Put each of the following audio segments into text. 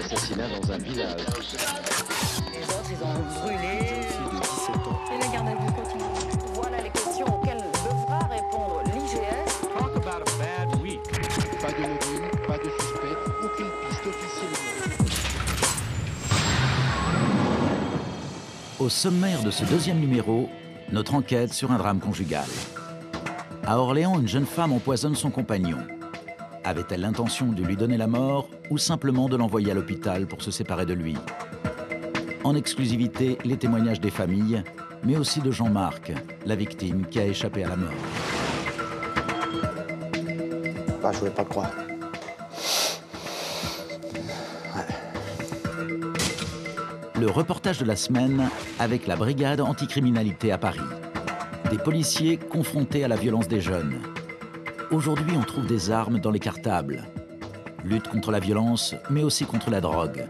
d'assassinat dans un village. Les autres, ils ont brûlé. De 17 ans. Et la garde à vue continue. Voilà les questions auxquelles devra répondre l'IGF. Talk about a bad week. Pas de mobile, pas de suspect, aucune piste officielle. Au sommaire de ce deuxième numéro, notre enquête sur un drame conjugal. À Orléans, une jeune femme empoisonne son compagnon. Avait-elle l'intention de lui donner la mort ou simplement de l'envoyer à l'hôpital pour se séparer de lui? En exclusivité, les témoignages des familles, mais aussi de Jean-Marc, la victime qui a échappé à la mort. Bah, je voulais pas le croire. Le reportage de la semaine avec la brigade anticriminalité à Paris. Des policiers confrontés à la violence des jeunes. Aujourd'hui, on trouve des armes dans les cartables. Lutte contre la violence, mais aussi contre la drogue.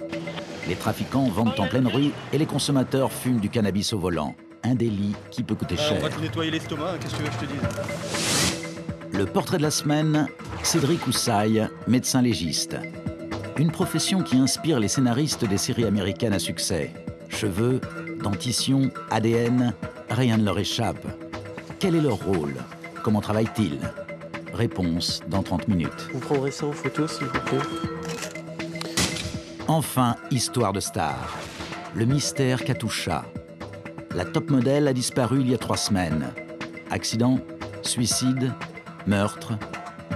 Les trafiquants vendent en pleine rue et les consommateurs fument du cannabis au volant. Un délit qui peut coûter cher. On va te nettoyer l'estomac, qu'est-ce que tu veux que je te dise? Le portrait de la semaine, Cédric Houssaye, médecin légiste. Une profession qui inspire les scénaristes des séries américaines à succès. Cheveux, dentition, ADN, rien ne leur échappe. Quel est leur rôle? Comment travaillent-ils? Réponse dans 30 minutes. Vous prendrez ça en photo, s'il vous plaît? Enfin, histoire de star. Le mystère Katusha. La top modèle a disparu il y a 3 semaines. Accident, suicide, meurtre.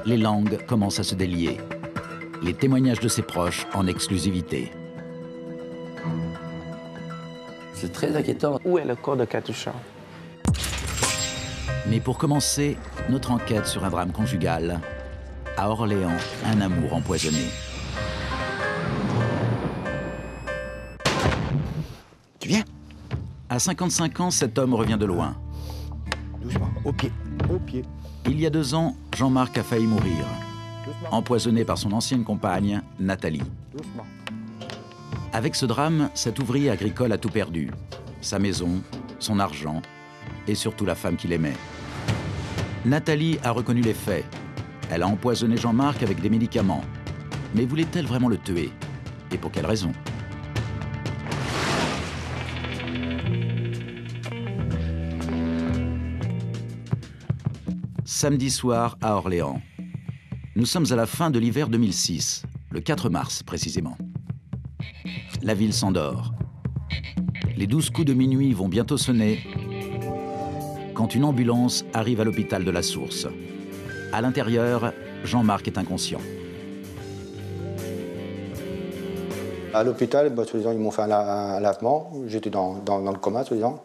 Les langues commencent à se délier. Les témoignages de ses proches en exclusivité. C'est très inquiétant. Où est le corps de Katusha? Mais pour commencer, notre enquête sur un drame conjugal. À Orléans, un amour empoisonné. Tu viens? À 55 ans, cet homme revient de loin. Doucement, au pied, au pied. Il y a 2 ans, Jean-Marc a failli mourir. Doucement, Empoisonné par son ancienne compagne, Nathalie. doucement. Avec ce drame, cet ouvrier agricole a tout perdu. Sa maison, son argent et surtout la femme qu'il aimait. Nathalie a reconnu les faits. Elle a empoisonné Jean-Marc avec des médicaments. Mais voulait-elle vraiment le tuer? Et pour quelle raison? Samedi soir à Orléans. Nous sommes à la fin de l'hiver 2006, le 4 mars précisément. La ville s'endort. Les 12 coups de minuit vont bientôt sonner quand une ambulance arrive à l'hôpital de la Source. À l'intérieur, Jean-Marc est inconscient. À l'hôpital, bah, soi-disant, ils m'ont fait un lavement. J'étais dans le coma, soi-disant.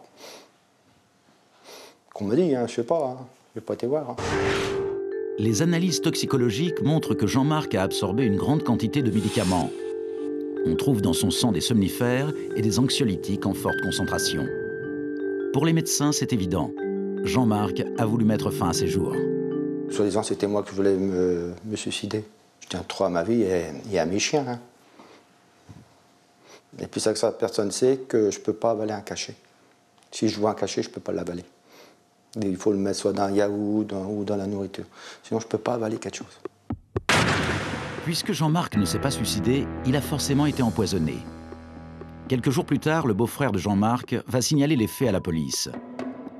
Qu'on me dit, hein, je sais pas, hein. Je vais pas été voir. Hein. Les analyses toxicologiques montrent que Jean-Marc a absorbé une grande quantité de médicaments. On trouve dans son sang des somnifères et des anxiolytiques en forte concentration. Pour les médecins, c'est évident. Jean-Marc a voulu mettre fin à ses jours. Soi-disant, c'était moi qui voulais me suicider. Je tiens trop à ma vie et à mes chiens. Hein. Et puis ça, personne ne sait que je ne peux pas avaler un cachet. Si je vois un cachet, je ne peux pas l'avaler. Il faut le mettre soit dans un yaourt ou dans la nourriture. Sinon, je ne peux pas avaler quelque chose. Puisque Jean-Marc ne s'est pas suicidé, il a forcément été empoisonné. Quelques jours plus tard, le beau-frère de Jean-Marc va signaler les faits à la police.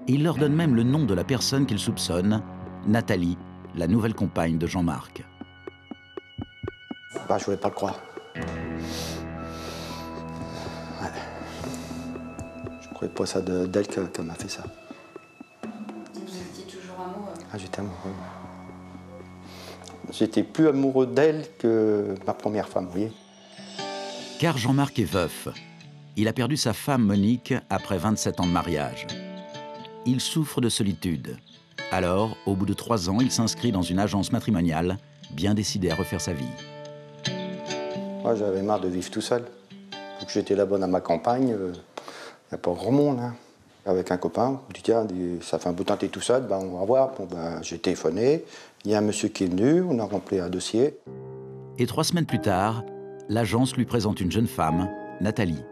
Il leur donne même le nom de la personne qu'il soupçonne, Nathalie, la nouvelle compagne de Jean-Marc. Bah, je voulais pas le croire. Ouais. Je ne croyais pas ça d'elle qu'elle m'a fait ça. Vous étiez toujours amoureux? Ah, j'étais amoureux. J'étais plus amoureux d'elle que ma première femme, vous voyez. Car Jean-Marc est veuf. Il a perdu sa femme Monique après 27 ans de mariage. Il souffre de solitude. Alors, au bout de 3 ans, il s'inscrit dans une agence matrimoniale, bien décidé à refaire sa vie. Moi, j'avais marre de vivre tout seul. Donc, j'étais là-bas dans ma campagne, il n'y a pas grand monde. Hein. Avec un copain, on dit tiens, ça fait un bout de temps que tu es tout seul, ben, on va voir. Bon, ben, j'ai téléphoné, il y a un monsieur qui est venu, on a rempli un dossier. Et 3 semaines plus tard, l'agence lui présente une jeune femme, Nathalie.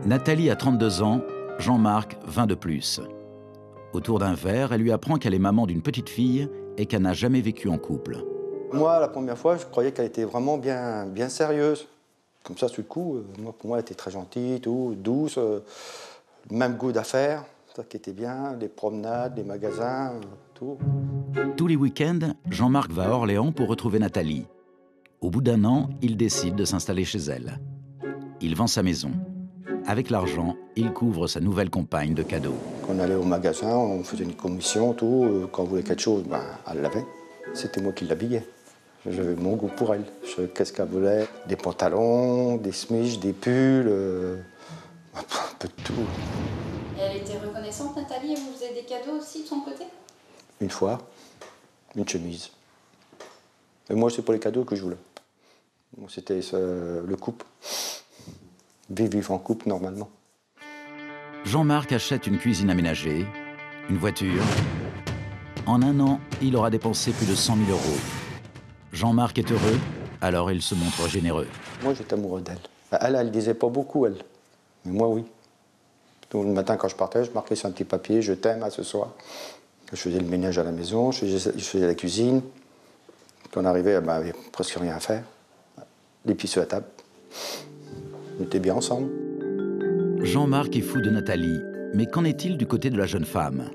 Nathalie a 32 ans, Jean-Marc 20 de plus. Autour d'un verre, elle lui apprend qu'elle est maman d'une petite fille et qu'elle n'a jamais vécu en couple. Moi, la première fois, je croyais qu'elle était vraiment bien sérieuse. Comme ça, sur le coup, pour moi, elle était très gentille, tout, douce, même goût d'affaires, ça qui était bien, les promenades, les magasins, tout. Tous les week-ends, Jean-Marc va à Orléans pour retrouver Nathalie. Au bout d'un an, il décide de s'installer chez elle. Il vend sa maison. Avec l'argent, il couvre sa nouvelle compagne de cadeaux. Quand on allait au magasin, on faisait une commission, tout. Quand on voulait quelque chose, ben, elle l'avait. C'était moi qui l'habillais. J'avais mon goût pour elle. Je savais qu'est-ce qu'elle voulait. Des pantalons, des smiches, des pulls, un peu de tout. Et elle était reconnaissante, Nathalie, et vous faisiez des cadeaux aussi de son côté? Une fois, une chemise. Et moi, c'est pour les cadeaux que je voulais. C'était le couple. Vivre en couple, normalement. Jean-Marc achète une cuisine aménagée, une voiture. En un an, il aura dépensé plus de 100 000 €. Jean-Marc est heureux, alors il se montre généreux. Moi, j'étais amoureux d'elle. Elle disait pas beaucoup, elle. Mais moi, oui. Donc, le matin, quand je partais, je marquais sur un petit papier, je t'aime, à ce soir. Je faisais le ménage à la maison, je faisais la cuisine. Quand on arrivait, elle n'avait presque rien à faire. Les pieds sur la table. On était bien ensemble. Jean-Marc est fou de Nathalie, mais qu'en est-il du côté de la jeune femme?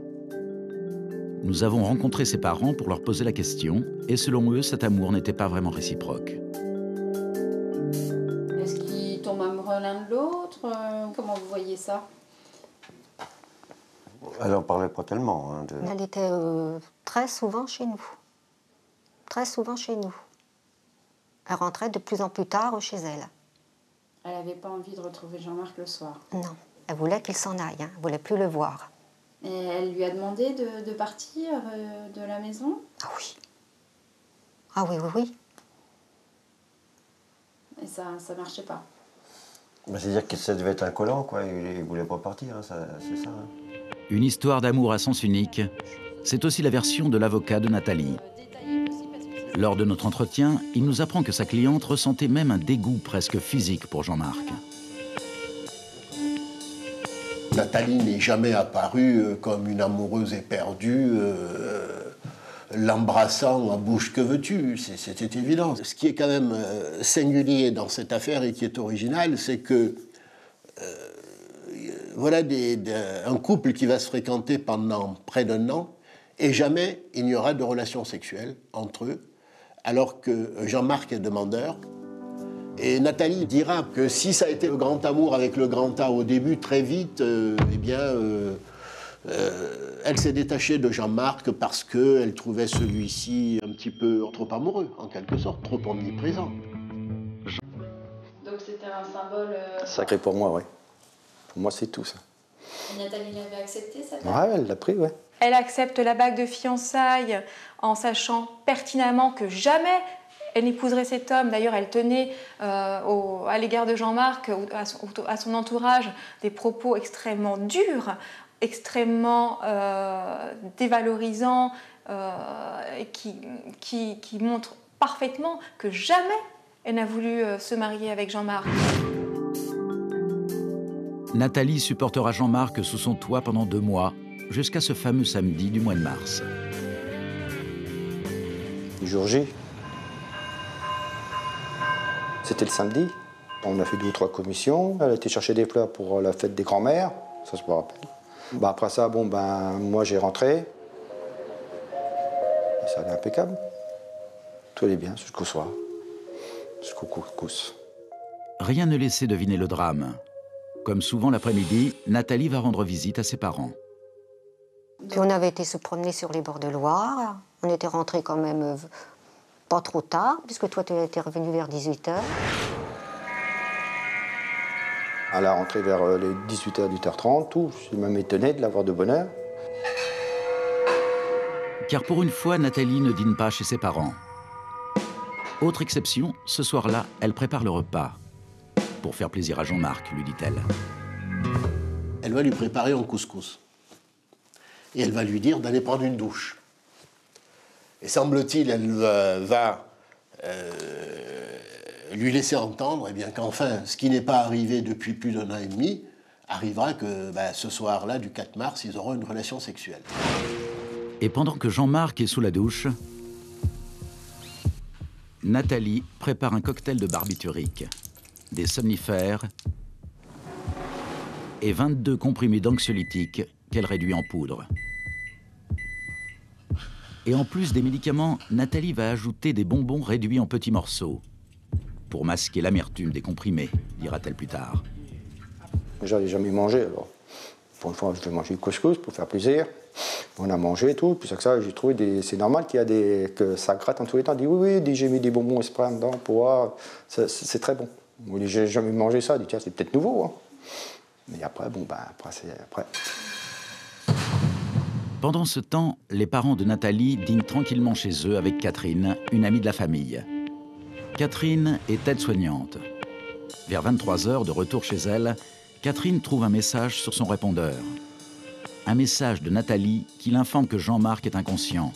Nous avons rencontré ses parents pour leur poser la question, et selon eux, cet amour n'était pas vraiment réciproque. Est-ce qu'ils tombent amoureux l'un de l'autre? Comment vous voyez ça? Elle n'en parlait pas tellement. Hein, Elle était très souvent chez nous. Très souvent chez nous. Elle rentrait de plus en plus tard chez elle. Elle n'avait pas envie de retrouver Jean-Marc le soir? Non, elle voulait qu'il s'en aille, hein. Elle ne voulait plus le voir. Et elle lui a demandé de partir de la maison? Ah oui. Ah oui, oui, oui. Et ça ne marchait pas? Bah, c'est-à-dire que ça devait être un collant, quoi. Il ne voulait pas partir, hein, c'est ça. Hein. Une histoire d'amour à sens unique, c'est aussi la version de l'avocat de Nathalie. Lors de notre entretien, il nous apprend que sa cliente ressentait même un dégoût presque physique pour Jean-Marc. Nathalie n'est jamais apparue comme une amoureuse éperdue, l'embrassant à bouche que veux-tu, c'était évident. Ce qui est quand même singulier dans cette affaire et qui est original, c'est que voilà un couple qui va se fréquenter pendant près d'1 an et jamais il n'y aura de relations sexuelles entre eux, alors que Jean-Marc est demandeur. Et Nathalie dira que si ça a été le grand amour avec le grand A au début, très vite, eh bien, elle s'est détachée de Jean-Marc parce qu'elle trouvait celui-ci un petit peu trop amoureux, en quelque sorte, trop omniprésent. Donc c'était un symbole... Sacré pour moi, oui. Pour moi, c'est tout, ça. Et Nathalie l'avait accepté, ça? Ouais, elle l'a pris, ouais. Elle accepte la bague de fiançailles en sachant pertinemment que jamais elle n'épouserait cet homme. D'ailleurs, elle tenait à l'égard de Jean-Marc, à son entourage, des propos extrêmement durs, extrêmement dévalorisants, qui montrent parfaitement que jamais elle n'a voulu se marier avec Jean-Marc. Nathalie supportera Jean-Marc sous son toit pendant 2 mois, jusqu'à ce fameux samedi du mois de mars. Le jour J. C'était le samedi. On a fait 2 ou 3 commissions. Elle a été chercher des fleurs pour la fête des grands-mères. Ça, je me rappelle. Bah, après ça, moi, j'ai rentré. Et ça allait impeccable. Tout allait bien jusqu'au soir. Jusqu'au couscous. Rien ne laissait deviner le drame. Comme souvent l'après-midi, Nathalie va rendre visite à ses parents. Puis on avait été se promener sur les bords de Loire. On était rentrés quand même pas trop tard, puisque toi, tu étais revenu vers 18h. À la rentrée vers les 18h, 18h30, tout. Je suis même étonné de l'avoir de bonne heure. Car pour une fois, Nathalie ne dîne pas chez ses parents. Autre exception, ce soir-là, elle prépare le repas. Pour faire plaisir à Jean-Marc, lui dit-elle. Elle va lui préparer un couscous. Et elle va lui dire d'aller prendre une douche. Et semble-t-il, elle va lui laisser entendre qu'enfin, ce qui n'est pas arrivé depuis plus d'1 an et demi, arrivera que ce soir-là, du 4 mars, ils auront une relation sexuelle. Et pendant que Jean-Marc est sous la douche, Nathalie prépare un cocktail de barbiturique, des somnifères et 22 comprimés d'anxiolytiques qu'elle réduit en poudre. Et en plus des médicaments, Nathalie va ajouter des bonbons réduits en petits morceaux pour masquer l'amertume des comprimés, dira-t-elle plus tard. J'avais jamais mangé, alors pour une fois je vais manger du couscous pour faire plaisir. On a mangé et tout, puis c'est que ça j'ai trouvé c'est normal qu'il y a que ça gratte en tous les temps. On dit oui, j'ai mis des bonbons exprès dedans pour voir, c'est très bon. J'ai jamais mangé ça, dit tiens c'est peut-être nouveau. Hein. Mais après, après. Pendant ce temps, les parents de Nathalie dînent tranquillement chez eux avec Catherine, une amie de la famille. Catherine est aide-soignante. Vers 23 h, de retour chez elle, Catherine trouve un message sur son répondeur. Un message de Nathalie qui l'informe que Jean-Marc est inconscient.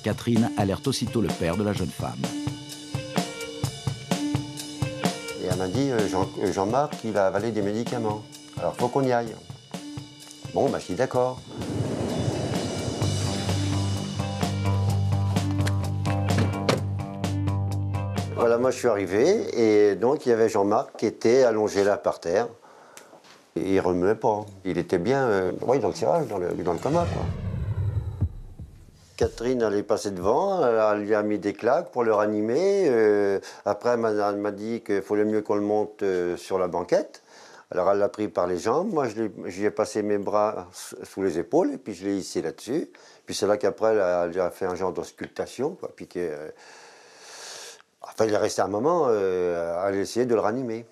Catherine alerte aussitôt le père de la jeune femme. Et elle m'a dit, Jean-Marc, il a avalé des médicaments. Alors, faut qu'on y aille. Bon, je dis d'accord. Voilà, moi je suis arrivé et donc il y avait Jean-Marc qui était allongé là par terre. Et il remuait pas. Il était bien dans le tirage, dans le coma, quoi. Catherine, elle est passée devant, elle lui a mis des claques pour le ranimer. Après, elle m'a dit qu'il fallait mieux qu'on le monte sur la banquette. Alors elle l'a pris par les jambes, moi je lui ai passé mes bras sous les épaules et puis je l'ai hissé là-dessus. Puis c'est là qu'après elle lui a fait un genre d'auscultation, quoi. Puis enfin il est resté un moment à essayer de le ranimer.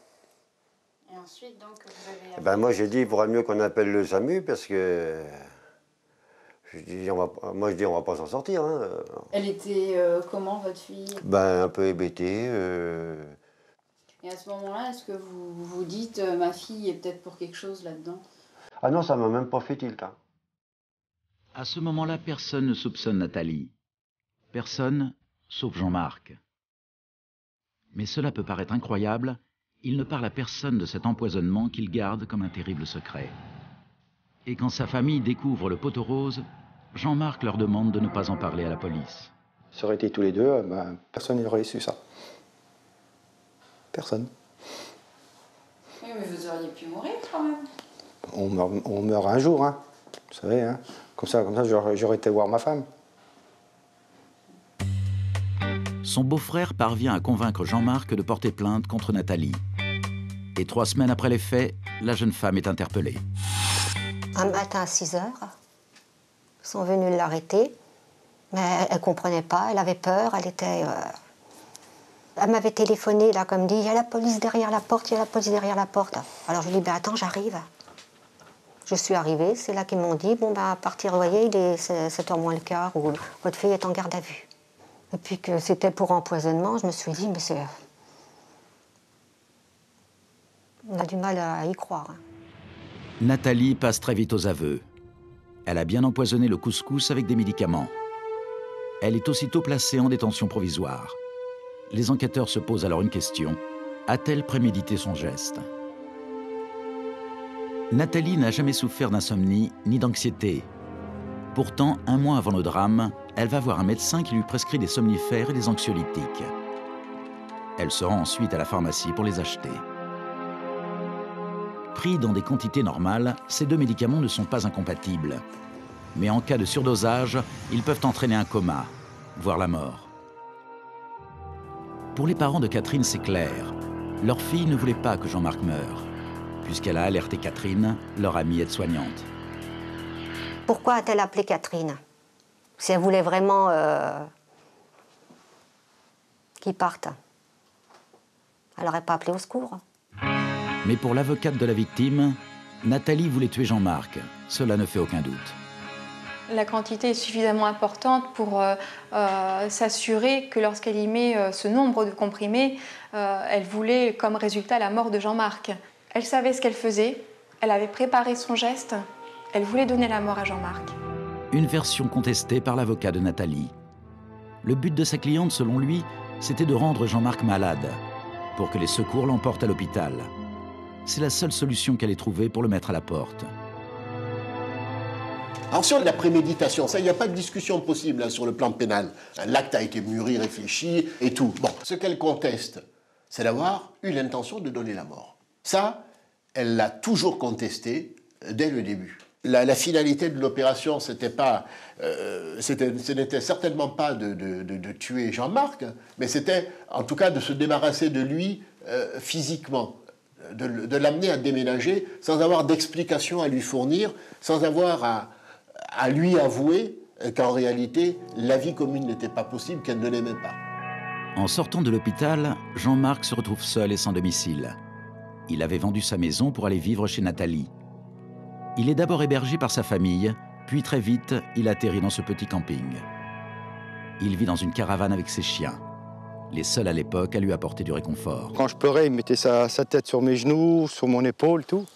Et ensuite donc vous avez... Moi j'ai dit il faudrait mieux qu'on appelle le SAMU parce que moi je dis on va pas s'en sortir. Hein. Elle était comment votre fille? Un peu hébétée. Et à ce moment-là, est-ce que vous vous dites ma fille est peut-être pour quelque chose là-dedans? Ah non, ça m'a même pas fait tilt. Hein. À ce moment-là, personne ne soupçonne Nathalie. Personne, sauf Jean-Marc. Mais cela peut paraître incroyable, il ne parle à personne de cet empoisonnement qu'il garde comme un terrible secret. Et quand sa famille découvre le pot aux roses, Jean-Marc leur demande de ne pas en parler à la police. Ça aurait été tous les deux, personne n'aurait su ça. Personne. Oui, mais vous auriez pu mourir quand même. On meurt un jour, hein. Vous savez, hein. Comme ça j'aurais été voir ma femme. Son beau-frère parvient à convaincre Jean-Marc de porter plainte contre Nathalie. Et 3 semaines après les faits, la jeune femme est interpellée. Un matin à 6 h, ils sont venus l'arrêter, mais elle ne comprenait pas, elle avait peur, elle était... Elle m'avait téléphoné, là, comme dit, il y a la police derrière la porte, il y a la police derrière la porte. Alors je lui ai dit, attends, j'arrive. Je suis arrivée, c'est là qu'ils m'ont dit, à partir, vous voyez, il est 7 h moins le quart, où votre fille est en garde à vue. Et puis que c'était pour empoisonnement, je me suis dit, mais c'est... On a du mal à y croire. Hein. Nathalie passe très vite aux aveux. Elle a bien empoisonné le couscous avec des médicaments. Elle est aussitôt placée en détention provisoire. Les enquêteurs se posent alors une question. A-t-elle prémédité son geste? Nathalie n'a jamais souffert d'insomnie ni d'anxiété. Pourtant, 1 mois avant le drame, elle va voir un médecin qui lui prescrit des somnifères et des anxiolytiques. Elle se rend ensuite à la pharmacie pour les acheter. Pris dans des quantités normales, ces 2 médicaments ne sont pas incompatibles. Mais en cas de surdosage, ils peuvent entraîner un coma, voire la mort. Pour les parents de Catherine, c'est clair. Leur fille ne voulait pas que Jean-Marc meure, puisqu'elle a alerté Catherine, leur amie aide-soignante. Pourquoi a-t-elle appelé Catherine? Si elle voulait vraiment qu'il parte, elle n'aurait pas appelé au secours. Mais pour l'avocate de la victime, Nathalie voulait tuer Jean-Marc. Cela ne fait aucun doute. La quantité est suffisamment importante pour s'assurer que lorsqu'elle y met ce nombre de comprimés, elle voulait comme résultat la mort de Jean-Marc. Elle savait ce qu'elle faisait, elle avait préparé son geste, elle voulait donner la mort à Jean-Marc. Une version contestée par l'avocat de Nathalie. Le but de sa cliente, selon lui, c'était de rendre Jean-Marc malade, pour que les secours l'emportent à l'hôpital. C'est la seule solution qu'elle ait trouvée pour le mettre à la porte. Alors sur la préméditation, ça, il n'y a pas de discussion possible là, sur le plan pénal. L'acte a été mûri, réfléchi et tout. Bon, ce qu'elle conteste, c'est d'avoir eu l'intention de donner la mort. Ça, elle l'a toujours contesté dès le début. La finalité de l'opération, ce n'était certainement pas de tuer Jean-Marc, mais c'était en tout cas de se débarrasser de lui physiquement, de l'amener à déménager sans avoir d'explication à lui fournir, sans avoir à lui avouer qu'en réalité, la vie commune n'était pas possible, qu'elle ne l'aimait pas. En sortant de l'hôpital, Jean-Marc se retrouve seul et sans domicile. Il avait vendu sa maison pour aller vivre chez Nathalie. Il est d'abord hébergé par sa famille, puis très vite, il atterrit dans ce petit camping. Il vit dans une caravane avec ses chiens, les seuls à l'époque à lui apporter du réconfort. Quand je pleurais, il mettait sa tête sur mes genoux, sur mon épaule, tout.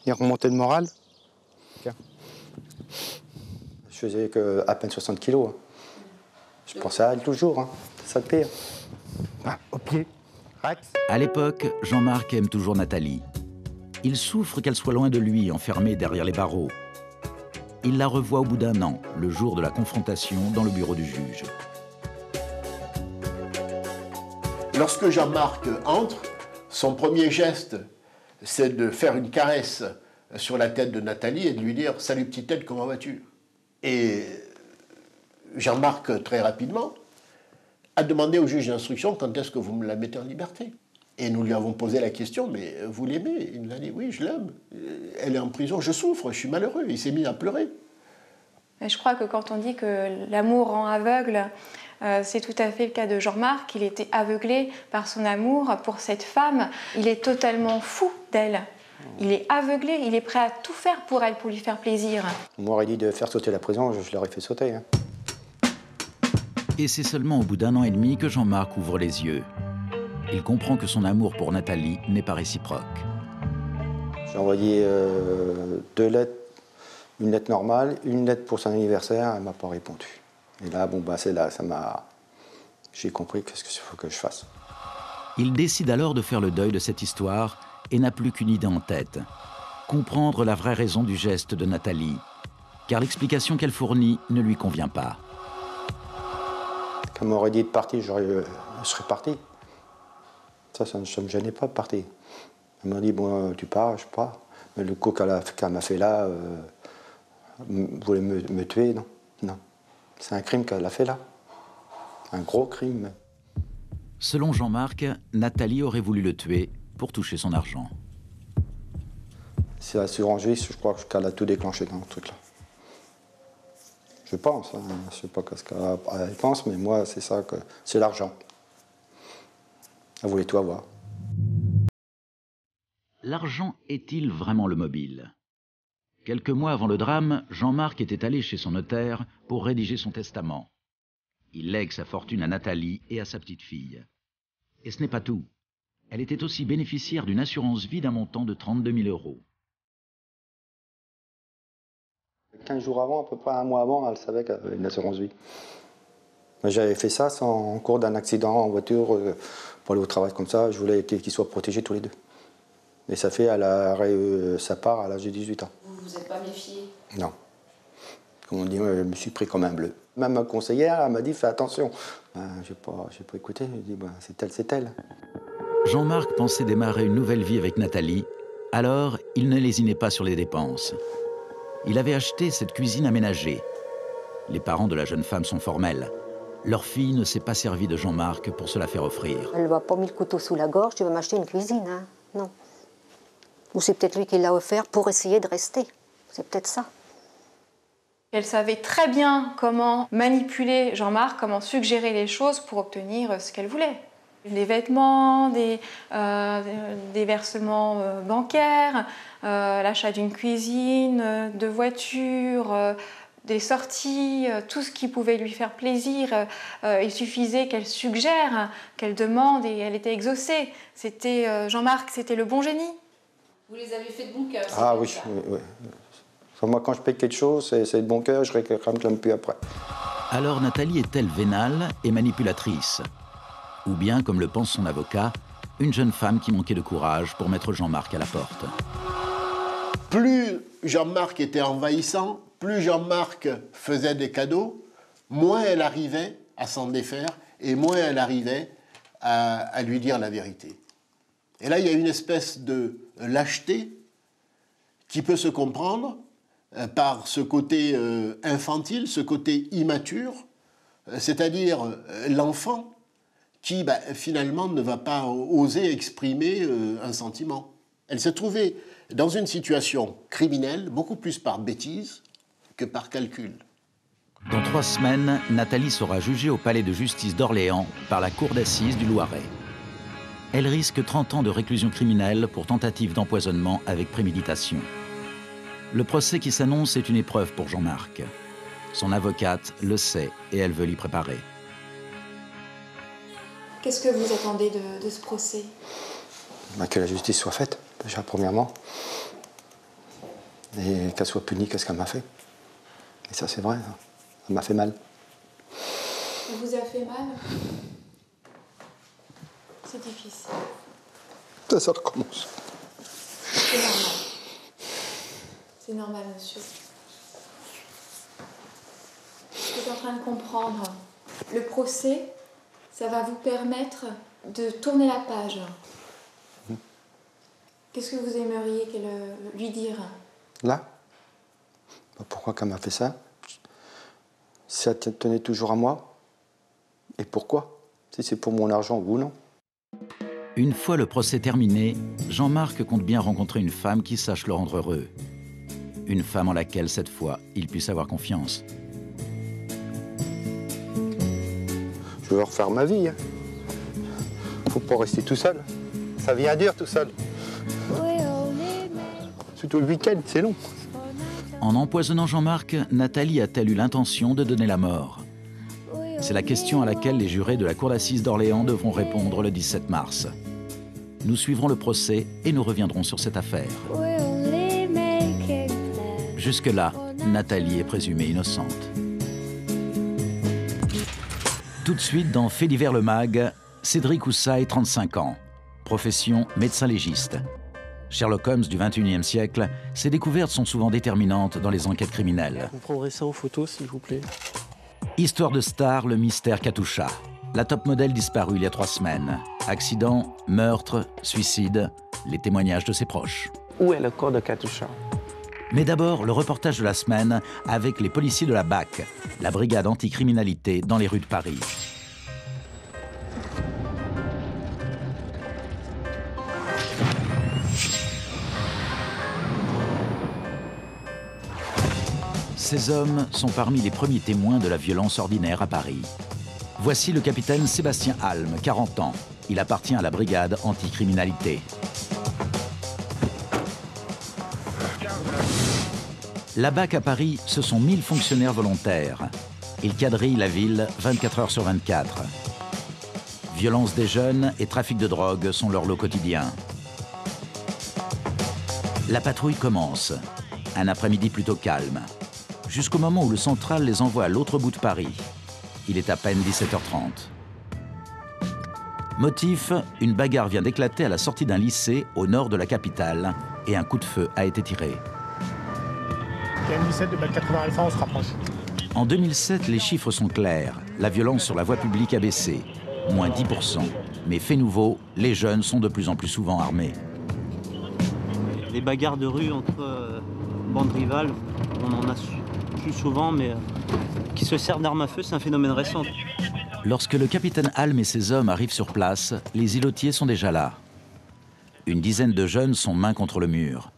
Il remontait le moral. Je faisais à peine 60 kilos. Je pensais à elle toujours, hein. C'est ça le pire. Ah, au pied. À l'époque, Jean-Marc aime toujours Nathalie. Il souffre qu'elle soit loin de lui, enfermée derrière les barreaux. Il la revoit au bout d'un an, le jour de la confrontation dans le bureau du juge. Lorsque Jean-Marc entre, son premier geste, c'est de faire une caresse sur la tête de Nathalie et de lui dire « Salut petite tête, comment vas-tu » Et Jean-Marc, très rapidement, a demandé au juge d'instruction « Quand est-ce que vous me la mettez en liberté ?» Et nous lui avons posé la question « Mais vous l'aimez ?» Il nous a dit « Oui, je l'aime. Elle est en prison, je souffre, je suis malheureux. » Il s'est mis à pleurer. Mais je crois que quand on dit que l'amour rend aveugle, c'est tout à fait le cas de Jean-Marc. Il était aveuglé par son amour pour cette femme. Il est totalement fou d'elle. Il est aveuglé, il est prêt à tout faire pour elle, pour lui faire plaisir. On m'aurait dit de faire sauter la prison, je l'aurais fait sauter. Hein. Et c'est seulement au bout d'un an et demi que Jean-Marc ouvre les yeux. Il comprend que son amour pour Nathalie n'est pas réciproque. J'ai envoyé 2 lettres, une lettre normale, une lettre pour son anniversaire, elle ne m'a pas répondu. Et là, bon, bah, c'est là, j'ai compris qu'est-ce qu'il faut que je fasse. Il décide alors de faire le deuil de cette histoire et n'a plus qu'une idée en tête. Comprendre la vraie raison du geste de Nathalie, car l'explication qu'elle fournit ne lui convient pas. Quand on m'aurait dit de partir, je serais parti. Ça ne me gênait pas de partir. Elle m'a dit, bon, tu pars, je pars. Mais le coup qu'elle m'a fait là, voulait me tuer, non. Non. C'est un crime qu'elle a fait là. Un gros crime. Selon Jean-Marc, Nathalie aurait voulu le tuer pour toucher son argent. C'est l'assurance vie, je crois qu'elle a tout déclenché dans le truc là. Je pense, hein. Je ne sais pas ce qu'elle pense, mais moi, c'est ça, c'est l'argent. Elle voulait tout avoir. L'argent est-il vraiment le mobile? Quelques mois avant le drame, Jean-Marc était allé chez son notaire pour rédiger son testament. Il lègue sa fortune à Nathalie et à sa petite-fille. Et ce n'est pas tout. Elle était aussi bénéficiaire d'une assurance vie d'un montant de 32 000 €. 15 jours avant, à peu près un mois avant, elle savait qu'elle avait une assurance vie. J'avais fait ça en cours d'un accident en voiture pour aller au travail comme ça. Je voulais qu'ils soient protégés tous les deux. Et ça fait, ça part à l'âge de 18 ans. Vous ne vous êtes pas méfié? Non. Comme on dit, je me suis pris comme un bleu. Même ma conseillère, elle m'a dit, fais attention. J'ai pas écouté, j'ai dit, c'est elle. Jean-Marc pensait démarrer une nouvelle vie avec Nathalie, alors il ne lésinait pas sur les dépenses. Il avait acheté cette cuisine aménagée. Les parents de la jeune femme sont formels. Leur fille ne s'est pas servie de Jean-Marc pour se la faire offrir. Elle ne lui a pas mis le couteau sous la gorge, tu vas m'acheter une cuisine, hein? Non. Ou c'est peut-être lui qui l'a offert pour essayer de rester. C'est peut-être ça. Elle savait très bien comment manipuler Jean-Marc, comment suggérer les choses pour obtenir ce qu'elle voulait. Des vêtements, des versements bancaires, l'achat d'une cuisine, de voitures, des sorties, tout ce qui pouvait lui faire plaisir. Il suffisait qu'elle suggère, qu'elle demande et elle était exaucée. C'était Jean-Marc, c'était le bon génie. Vous les avez fait de bon cœur? Ah oui, oui. Moi, quand je paye quelque chose, c'est de bon cœur, je réclame plus après. Alors Nathalie est-elle vénale et manipulatrice? Ou bien, comme le pense son avocat, une jeune femme qui manquait de courage pour mettre Jean-Marc à la porte? Plus Jean-Marc était envahissant, plus Jean-Marc faisait des cadeaux, moins elle arrivait à s'en défaire et moins elle arrivait à lui dire la vérité. Et là, il y a une espèce de lâcheté qui peut se comprendre par ce côté infantile, ce côté immature, c'est-à-dire l'enfant qui, finalement, ne va pas oser exprimer un sentiment. Elle s'est trouvée dans une situation criminelle, beaucoup plus par bêtise que par calcul. Dans 3 semaines, Nathalie sera jugée au palais de justice d'Orléans par la cour d'assises du Loiret. Elle risque 30 ans de réclusion criminelle pour tentative d'empoisonnement avec préméditation. Le procès qui s'annonce est une épreuve pour Jean-Marc. Son avocate le sait et elle veut l'y préparer. Qu'est-ce que vous attendez de ce procès? Que la justice soit faite, déjà premièrement. Et qu'elle soit punie, qu'est-ce qu'elle m'a fait. Et ça, c'est vrai, ça m'a fait mal. Ça vous a fait mal? C'est difficile. Ça recommence. C'est normal. C'est normal, monsieur. Je suis en train de comprendre. Le procès, ça va vous permettre de tourner la page. Qu'est-ce que vous aimeriez lui dire? Là? Pourquoi qu'elle m'a fait ça? Si ça tenait toujours à moi? Et pourquoi? Si c'est pour mon argent ou non? Une fois le procès terminé, Jean-Marc compte bien rencontrer une femme qui sache le rendre heureux. Une femme en laquelle, cette fois, il puisse avoir confiance. Je veux refaire ma vie. Faut pas rester tout seul. Ça vient dur tout seul. Surtout le week-end, c'est long. En empoisonnant Jean-Marc, Nathalie a-t-elle eu l'intention de donner la mort? C'est la question à laquelle les jurés de la cour d'assises d'Orléans devront répondre le 17 mars. Nous suivrons le procès et nous reviendrons sur cette affaire. Jusque-là, Nathalie est présumée innocente. Tout de suite, dans Fait divers le MAG, Cédric Houssaye, 35 ans. Profession médecin légiste. Sherlock Holmes du XXIe siècle, ses découvertes sont souvent déterminantes dans les enquêtes criminelles. Vous prendrez ça en photo, s'il vous plaît. Histoire de star, le mystère Katusha. La top modèle disparue il y a 3 semaines. Accident, meurtre, suicide, les témoignages de ses proches. Où est le corps de Katusha? Mais d'abord, le reportage de la semaine avec les policiers de la BAC, la brigade anticriminalité dans les rues de Paris. Ces hommes sont parmi les premiers témoins de la violence ordinaire à Paris. Voici le capitaine Sébastien Alme, 40 ans. Il appartient à la brigade anticriminalité. La BAC à Paris, ce sont 1000 fonctionnaires volontaires. Ils quadrillent la ville 24 heures sur 24. Violence des jeunes et trafic de drogue sont leur lot quotidien. La patrouille commence. Un après-midi plutôt calme. Jusqu'au moment où le central les envoie à l'autre bout de Paris. Il est à peine 17h30. Motif, une bagarre vient d'éclater à la sortie d'un lycée au nord de la capitale et un coup de feu a été tiré. KM17 de BAC 80 Alpha, on se rapproche. En 2007, les chiffres sont clairs. La violence sur la voie publique a baissé, moins 10%. Mais fait nouveau, les jeunes sont de plus en plus souvent armés. Les bagarres de rue entre bandes rivales, on en a plus souvent, mais qui se servent d'armes à feu, c'est un phénomène récent. Lorsque le capitaine Alme et ses hommes arrivent sur place, les îlotiers sont déjà là. Une dizaine de jeunes sont main contre le mur.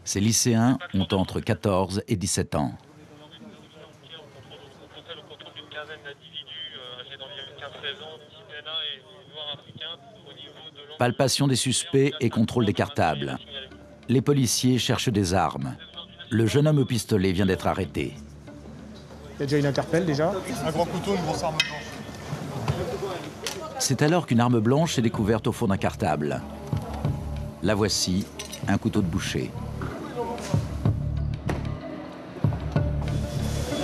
Ces lycéens ont entre 14 et 17 ans. Palpation des suspects et contrôle des cartables. Les policiers cherchent des armes. Le jeune homme au pistolet vient d'être arrêté. Il y a déjà une interpelle, déjà. Un grand couteau, une grosse arme blanche. C'est alors qu'une arme blanche est découverte au fond d'un cartable. La voici, un couteau de boucher.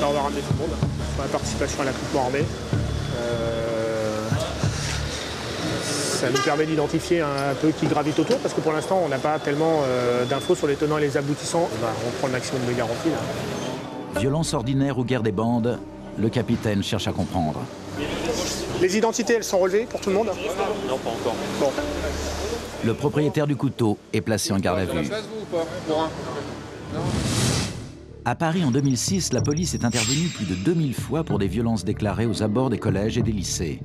Là, on va ramener tout le monde pour la participation à la coupe armée. Ça nous permet d'identifier un peu qui gravite autour, parce que pour l'instant, on n'a pas tellement d'infos sur les tenants et les aboutissants. On prend le maximum de garanties. Là. Violence ordinaire ou guerre des bandes, le capitaine cherche à comprendre. Les identités, elles sont relevées pour tout le monde? Non, pas encore. Bon. Le propriétaire du couteau est placé en garde à vue. À Paris, en 2006, la police est intervenue plus de 2000 fois pour des violences déclarées aux abords des collèges et des lycées.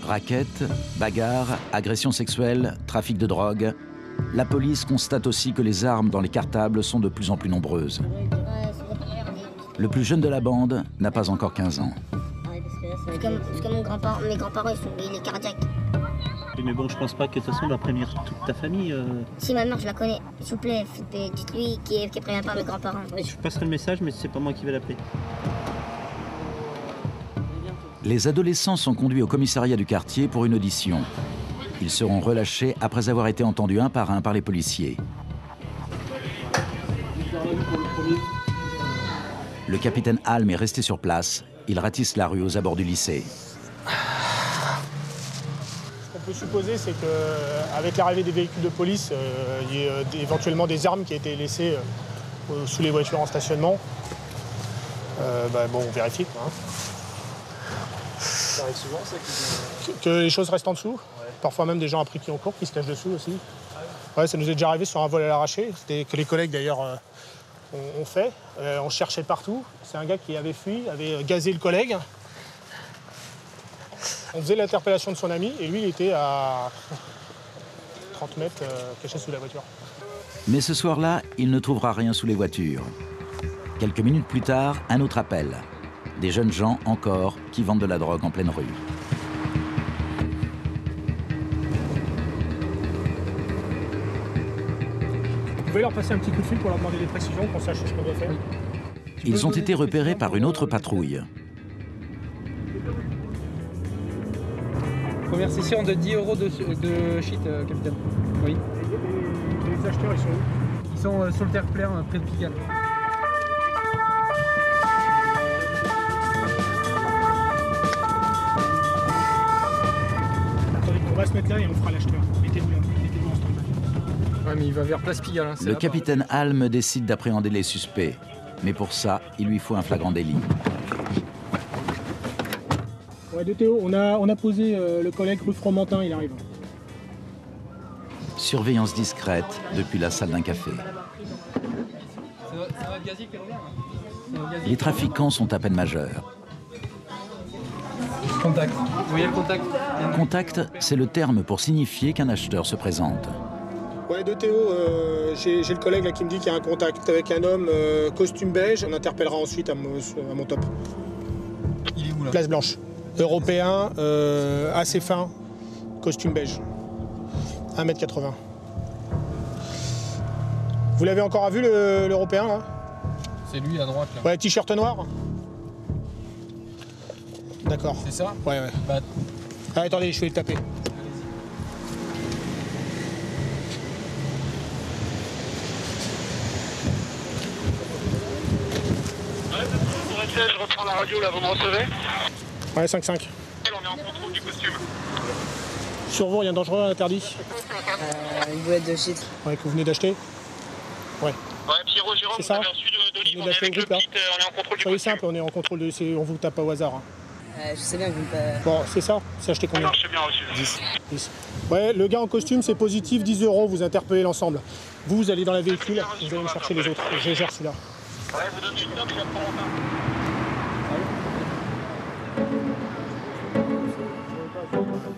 Raquettes, bagarres, agressions sexuelles, trafic de drogue. La police constate aussi que les armes dans les cartables sont de plus en plus nombreuses. Le plus jeune de la bande n'a pas encore 15 ans. Parce que mes grands-parents, il est cardiaque. Mais bon, je pense pas que de toute façon, on va prévenir toute ta famille. Si ma mère, je la connais. S'il vous plaît, dites-lui qu'il prévient pas mes grands-parents. Je passerai le message, mais c'est pas moi qui vais l'appeler. Les adolescents sont conduits au commissariat du quartier pour une audition. Ils seront relâchés après avoir été entendus un par les policiers. Le capitaine Alm est resté sur place. Il ratisse la rue aux abords du lycée. Ce qu'on peut supposer, c'est qu'avec l'arrivée des véhicules de police, il y a éventuellement des armes qui aient été laissées sous les voitures en stationnement. Bon, on vérifie. Hein. Ça arrive souvent, ça, que les choses restent en dessous. Ouais. Parfois même des gens appris qui en courent, qui se cachent dessous aussi. Ouais, ça nous est déjà arrivé sur un vol à l'arraché. C'était que les collègues d'ailleurs ont fait. On cherchait partout. C'est un gars qui avait fui, avait gazé le collègue. On faisait l'interpellation de son ami et lui il était à 30 mètres caché sous la voiture. Mais ce soir-là, il ne trouvera rien sous les voitures. Quelques minutes plus tard, un autre appel. Des jeunes gens encore qui vendent de la drogue en pleine rue. Vous pouvez leur passer un petit coup de fil pour leur demander des précisions, qu'on sache ce qu'on doit faire. Ils ont été repérés par une autre patrouille. Première session de 10 € de shit, capitaine. Oui. Les acheteurs, ils sont où? Ils sont sur le terre-plein, près de Pigalle. On va se mettre là et on fera l'acheteur. Mettez-vous en stand-by. Ouais, mais il va vers Place Pigalle. Hein, le capitaine Alm décide d'appréhender les suspects. Mais pour ça, il lui faut un flagrant délit. Ouais, de Théo, on a posé le collègue rue Fromentin, il arrive. Surveillance discrète depuis la salle d'un café. Les trafiquants sont à peine majeurs. Contact. Vous voyez le contact? Contact, c'est le terme pour signifier qu'un acheteur se présente. Ouais, de Théo, j'ai le collègue là qui me dit qu'il y a un contact avec un homme costume beige. On interpellera ensuite à mon top. Il est où là? Place Blanche. Européen, assez fin, costume beige. 1,80 m. Vous l'avez encore vu l'Européen là? C'est lui à droite là. Ouais, t-shirt noir. D'accord. C'est ça? Ouais. Bah... Ah, attendez, je vais le taper. Je reprends la radio là, vous me recevez? Ouais, 5-5. On est en contrôle du costume. Sur vous, rien de dangereux, interdit? Une boîte de shit. Ouais, que vous venez d'acheter? Ouais. Ouais, Pierrot, Jérôme, vous avez reçu de livre, on est avec le kit, on est en contrôle du costume. Soyez simple, on est en contrôle de... On vous tape pas au hasard. Hein. Je sais bien que vous pas... Bon, c'est ça? C'est acheté combien? Non, je sais bien reçu. 10. Ouais, le gars en costume, c'est positif, 10 €, vous interpellez l'ensemble. Vous allez dans la véhicule, vous allez me chercher les autres. Je gère celui-là. Ouais, vous donnez le top, il a pas longtemps.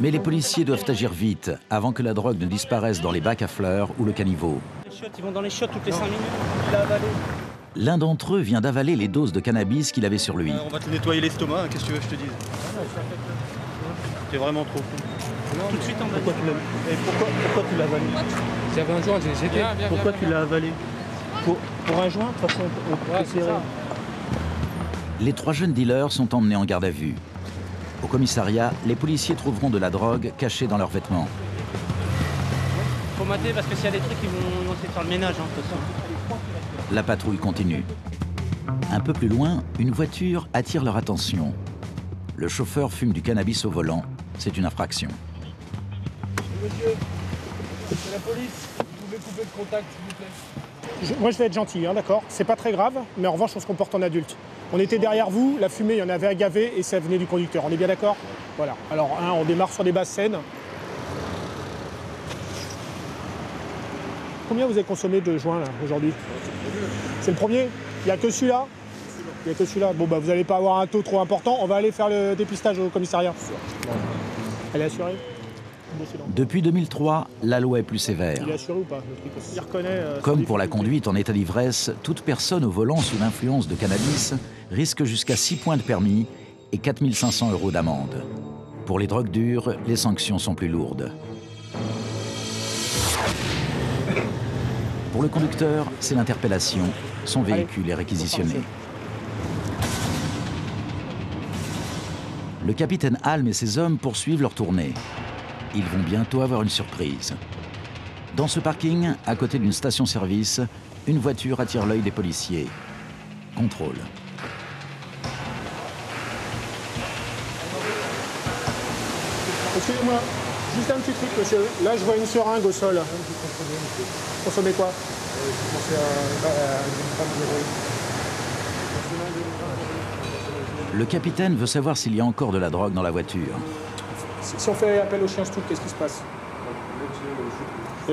Mais les policiers doivent agir vite, avant que la drogue ne disparaisse dans les bacs à fleurs ou le caniveau. Ils vont dans les chiottes toutes les 5 minutes. Il a avalé. L'un d'entre eux vient d'avaler les doses de cannabis qu'il avait sur lui. On va te nettoyer l'estomac, hein, qu'est-ce que tu veux que je te dise? T'es vraiment trop con. Tout de suite en bas. Pourquoi tu l'as avalé? J'avais un joint, j'ai jeté. Pourquoi tu l'as avalé? Pour un joint, de toute façon, on peut serrer. Les 3 jeunes dealers sont emmenés en garde à vue. Au commissariat, les policiers trouveront de la drogue cachée dans leurs vêtements. Faut mater parce que s'il y a des trucs, ils vont essayer de faire le ménage. Hein, de toute façon. La patrouille continue. Un peu plus loin, une voiture attire leur attention. Le chauffeur fume du cannabis au volant. C'est une infraction. Monsieur, c'est la police. Vous pouvez couper le contact, s'il vous plaît. Moi, je vais être gentil, hein, d'accord? C'est pas très grave, mais en revanche, on se comporte en adulte. On était derrière vous, la fumée, il y en avait à gaver et ça venait du conducteur. On est bien d'accord? Voilà. Alors, on démarre sur des basses scènes. Combien vous avez consommé de joints là, aujourd'hui? C'est le premier? Il n'y a que celui-là? Il n'y a que celui-là. Bon, bah, vous n'allez pas avoir un taux trop important. On va aller faire le dépistage au commissariat. Elle est assurée? Depuis 2003, la loi est plus sévère. Il est assuré ou pas, le truc aussi? Il reconnaît, Comme pour la conduite en état d'ivresse, toute personne au volant sous l'influence de cannabis risque jusqu'à 6 points de permis et 4 500 € d'amende. Pour les drogues dures, les sanctions sont plus lourdes. Pour le conducteur, c'est l'interpellation. Son véhicule est réquisitionné. Le capitaine Halm et ses hommes poursuivent leur tournée. Ils vont bientôt avoir une surprise. Dans ce parking, à côté d'une station-service, une voiture attire l'œil des policiers. Contrôle. Excusez-moi, juste un petit truc, monsieur. Là, je vois une seringue au sol. Vous consommez quoi? Le capitaine veut savoir s'il y a encore de la drogue dans la voiture. Si on fait appel au chien stout, qu'est-ce qui se passe?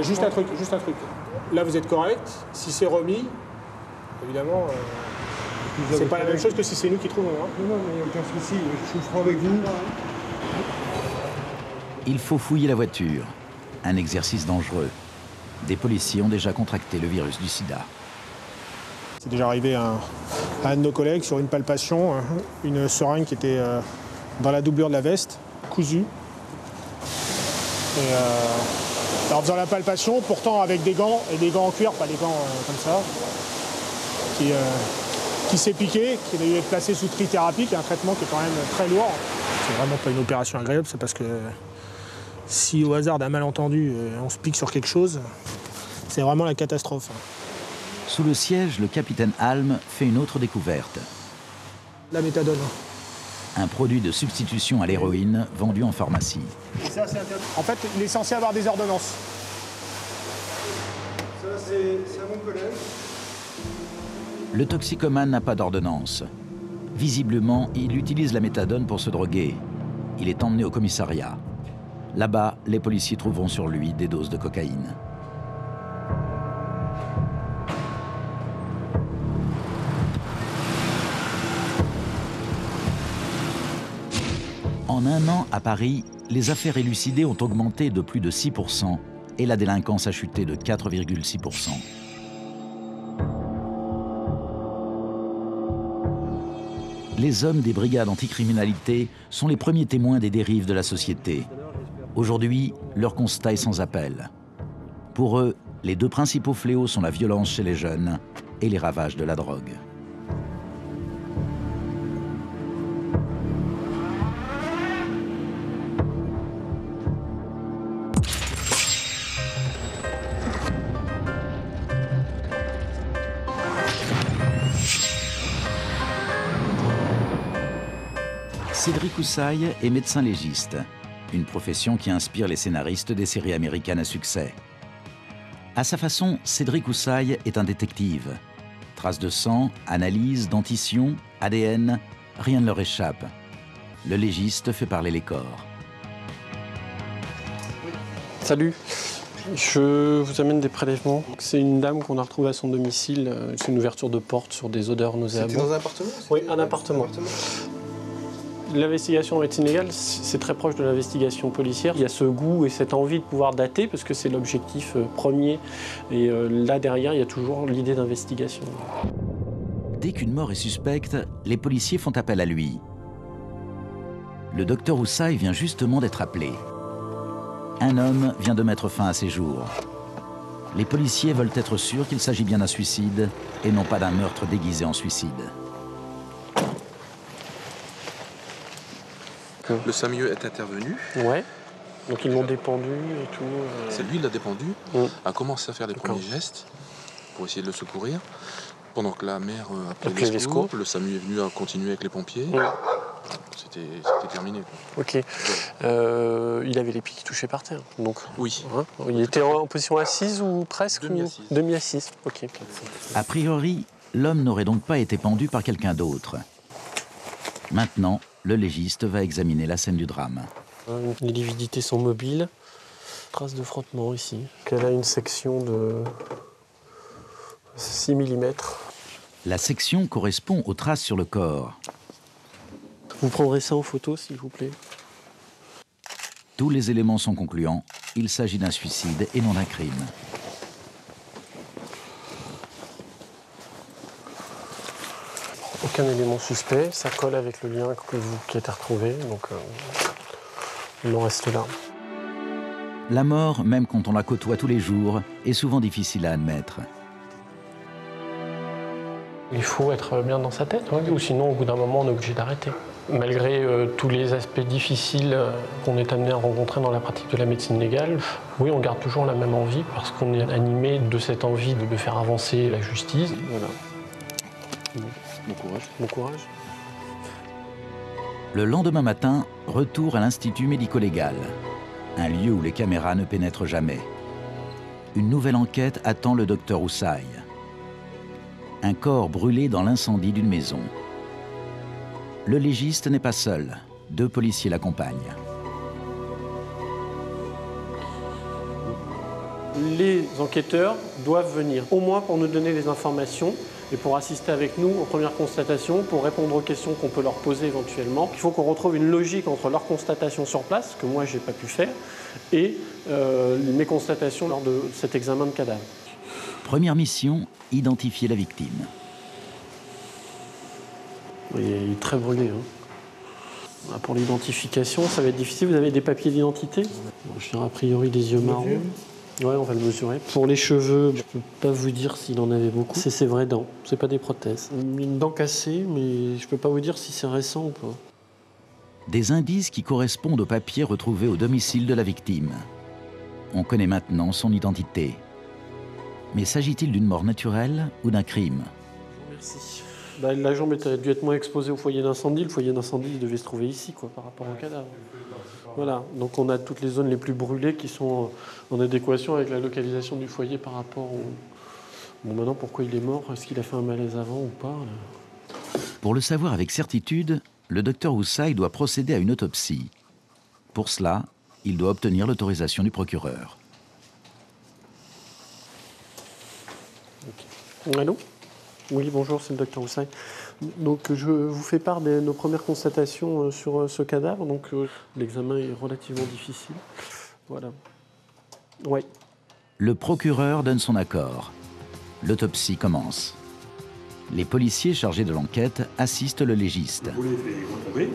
Juste un truc, juste un truc. Là, vous êtes correct. Si c'est remis, évidemment, c'est pas la même chose que si c'est nous qui trouvons. Hein. Non, mais il n'y a aucun souci. Je suis franc avec vous. Il faut fouiller la voiture. Un exercice dangereux. Des policiers ont déjà contracté le virus du sida. C'est déjà arrivé à un de nos collègues sur une palpation, une seringue qui était dans la doublure de la veste, cousue. Et en faisant la palpation, pourtant avec des gants, et des gants en cuir, pas des gants comme ça, qui s'est piqué, qui a dû être placé sous trithérapie, qui est un traitement qui est quand même très lourd. C'est vraiment pas une opération agréable, c'est parce que si au hasard d'un malentendu, on se pique sur quelque chose, c'est vraiment la catastrophe. Sous le siège, le capitaine Halm fait une autre découverte. La méthadone. hein. Un produit de substitution à l'héroïne vendu en pharmacie. Ça, c'est interdit. En fait, il est censé avoir des ordonnances. Ça, c'est à mon collègue. Le toxicomane n'a pas d'ordonnance. Visiblement, il utilise la méthadone pour se droguer. Il est emmené au commissariat. Là-bas, les policiers trouveront sur lui des doses de cocaïne. En un an, à Paris, les affaires élucidées ont augmenté de plus de 6% et la délinquance a chuté de 4,6%. Les hommes des brigades anticriminalité sont les premiers témoins des dérives de la société. Aujourd'hui, leur constat est sans appel. Pour eux, les deux principaux fléaux sont la violence chez les jeunes et les ravages de la drogue. Cédric Houssaye est médecin légiste, une profession qui inspire les scénaristes des séries américaines à succès. À sa façon, Cédric Houssaye est un détective. Traces de sang, analyse, dentition, ADN, rien ne leur échappe. Le légiste fait parler les corps. Salut, je vous amène des prélèvements. C'est une dame qu'on a retrouvée à son domicile. C'est une ouverture de porte sur des odeurs nauséabondes. C'était dans un appartement? Oui, un appartement. L'investigation en médecine légale, c'est très proche de l'investigation policière. Il y a ce goût et cette envie de pouvoir dater parce que c'est l'objectif premier. Et là derrière, il y a toujours l'idée d'investigation. Dès qu'une mort est suspecte, les policiers font appel à lui. Le docteur Houssaye vient justement d'être appelé. Un homme vient de mettre fin à ses jours. Les policiers veulent être sûrs qu'il s'agit bien d'un suicide et non pas d'un meurtre déguisé en suicide. Le SAMU est intervenu. Ouais. Donc ils l'ont dépendu et tout. C'est lui qui l'a dépendu, a commencé à faire les premiers gestes pour essayer de le secourir. Pendant que la mère appelait les secours, le SAMU est venu à continuer avec les pompiers. c'était terminé. Quoi. Ok. Il avait les pieds qui touchaient par terre. Donc, oui. Hein, il était en position assise ou presque Demi-assise. Demi-assise. Ok. A priori, l'homme n'aurait donc pas été pendu par quelqu'un d'autre. Maintenant, le légiste va examiner la scène du drame. Les lividités sont mobiles. Trace de frottement ici. Elle a une section de 6 mm. La section correspond aux traces sur le corps. Vous prendrez ça en photo, s'il vous plaît. Tous les éléments sont concluants. Il s'agit d'un suicide et non d'un crime. Aucun élément suspect. Ça colle avec le lien qui a été retrouvé. Donc, on en reste là. La mort, même quand on la côtoie tous les jours, est souvent difficile à admettre. Il faut être bien dans sa tête, ou sinon, au bout d'un moment, on est obligé d'arrêter. Malgré tous les aspects difficiles qu'on est amené à rencontrer dans la pratique de la médecine légale, oui, on garde toujours la même envie parce qu'on est animé de cette envie de faire avancer la justice. Voilà. Bon courage. Bon courage. Le lendemain matin, retour à l'Institut médico-légal, un lieu où les caméras ne pénètrent jamais. Une nouvelle enquête attend le docteur Houssaye. Un corps brûlé dans l'incendie d'une maison. Le légiste n'est pas seul. 2 policiers l'accompagnent. Les enquêteurs doivent venir, au moins pour nous donner les informations et pour assister avec nous aux premières constatations, pour répondre aux questions qu'on peut leur poser éventuellement. Il faut qu'on retrouve une logique entre leurs constatations sur place, que moi je n'ai pas pu faire, et mes constatations lors de cet examen de cadavre. Première mission, identifier la victime. Il est très brûlé. Hein. Pour l'identification, ça va être difficile. Vous avez des papiers d'identité? Je dirais a priori des yeux marrons. Ouais, on va le mesurer. Pour les cheveux, je ne peux pas vous dire s'il en avait beaucoup. C'est ses vraies dents, c'est pas des prothèses. Une dent cassée, mais je ne peux pas vous dire si c'est récent ou pas. Des indices qui correspondent aux papiers retrouvés au domicile de la victime. On connaît maintenant son identité. Mais s'agit-il d'une mort naturelle ou d'un crime? Merci. La jambe a dû être moins exposée au foyer d'incendie. Le foyer d'incendie devait se trouver ici, quoi, par rapport au cadavre. Voilà, donc on a toutes les zones les plus brûlées qui sont en adéquation avec la localisation du foyer par rapport au... Bon, maintenant, pourquoi il est mort? Est-ce qu'il a fait un malaise avant ou pas? Pour le savoir avec certitude, le docteur Houssaye doit procéder à une autopsie. Pour cela, il doit obtenir l'autorisation du procureur. Allô? Oui, bonjour, c'est le docteur Houssaye. Donc, je vous fais part de nos premières constatations sur ce cadavre. Donc, l'examen est relativement difficile. Voilà. Oui. Le procureur donne son accord. L'autopsie commence. Les policiers chargés de l'enquête assistent le légiste. Le volet est retombé.